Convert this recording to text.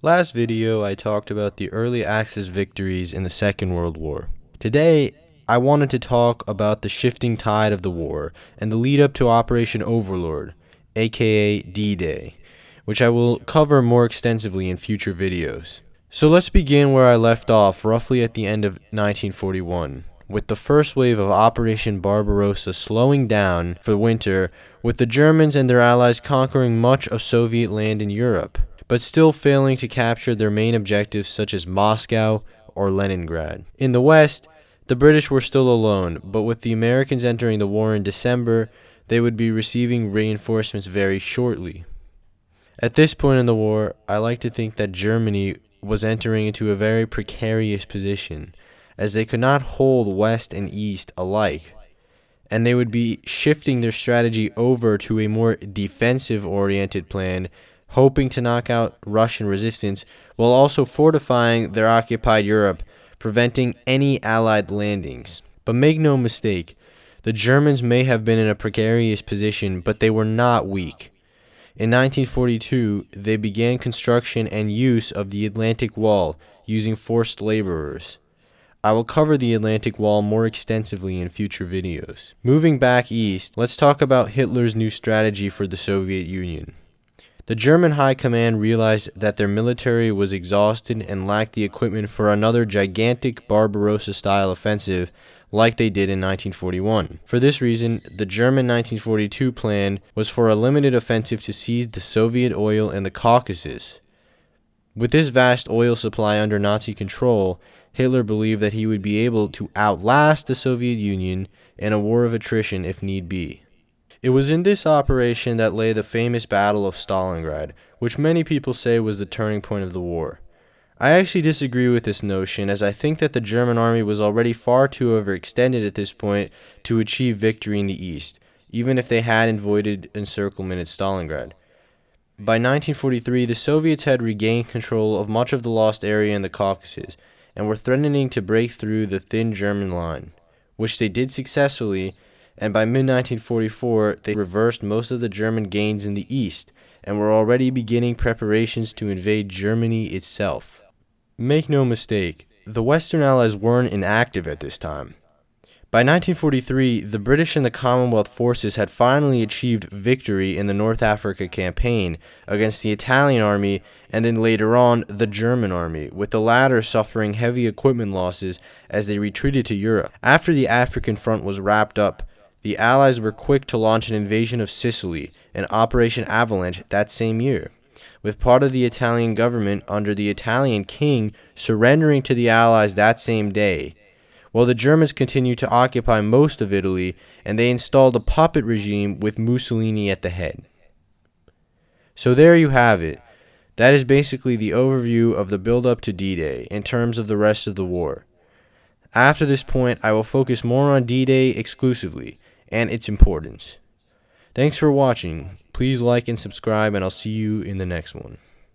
Last video, I talked about the early Axis victories in the Second World War. Today, I wanted to talk about the shifting tide of the war and the lead up to Operation Overlord, aka D-Day, which I will cover more extensively in future videos. So let's begin where I left off, roughly at the end of 1941, with the first wave of Operation Barbarossa slowing down for winter, with the Germans and their allies conquering much of Soviet land in Europe, but still failing to capture their main objectives such as Moscow or Leningrad. In the West, the British were still alone, but with the Americans entering the war in December, they would be receiving reinforcements very shortly. At this point in the war, I like to think that Germany was entering into a very precarious position, as they could not hold West and East alike, and they would be shifting their strategy over to a more defensive-oriented plan, hoping to knock out Russian resistance while also fortifying their occupied Europe, preventing any Allied landings. But make no mistake, the Germans may have been in a precarious position, but they were not weak. In 1942, they began construction and use of the Atlantic Wall using forced laborers. I will cover the Atlantic Wall more extensively in future videos. Moving back east, let's talk about Hitler's new strategy for the Soviet Union. The German High Command realized that their military was exhausted and lacked the equipment for another gigantic Barbarossa-style offensive like they did in 1941. For this reason, the German 1942 plan was for a limited offensive to seize the Soviet oil in the Caucasus. With this vast oil supply under Nazi control, Hitler believed that he would be able to outlast the Soviet Union in a war of attrition if need be. It was in this operation that lay the famous Battle of Stalingrad, which many people say was the turning point of the war. I actually disagree with this notion, as I think that the German army was already far too overextended at this point to achieve victory in the east, even if they had avoided encirclement at Stalingrad. By 1943, the Soviets had regained control of much of the lost area in the Caucasus, and were threatening to break through the thin German line, which they did successfully, and by mid-1944, they reversed most of the German gains in the east, and were already beginning preparations to invade Germany itself. Make no mistake, the Western Allies weren't inactive at this time. By 1943, the British and the Commonwealth forces had finally achieved victory in the North Africa campaign against the Italian army and then later on the German army, with the latter suffering heavy equipment losses as they retreated to Europe. After the African front was wrapped up, the Allies were quick to launch an invasion of Sicily and Operation Avalanche that same year, with part of the Italian government under the Italian king surrendering to the Allies that same day, while the Germans continued to occupy most of Italy, and they installed a puppet regime with Mussolini at the head. So there you have it. That is basically the overview of the build-up to D-Day in terms of the rest of the war. After this point, I will focus more on D-Day exclusively and its importance. Thanks for watching. Please like and subscribe, and I'll see you in the next one.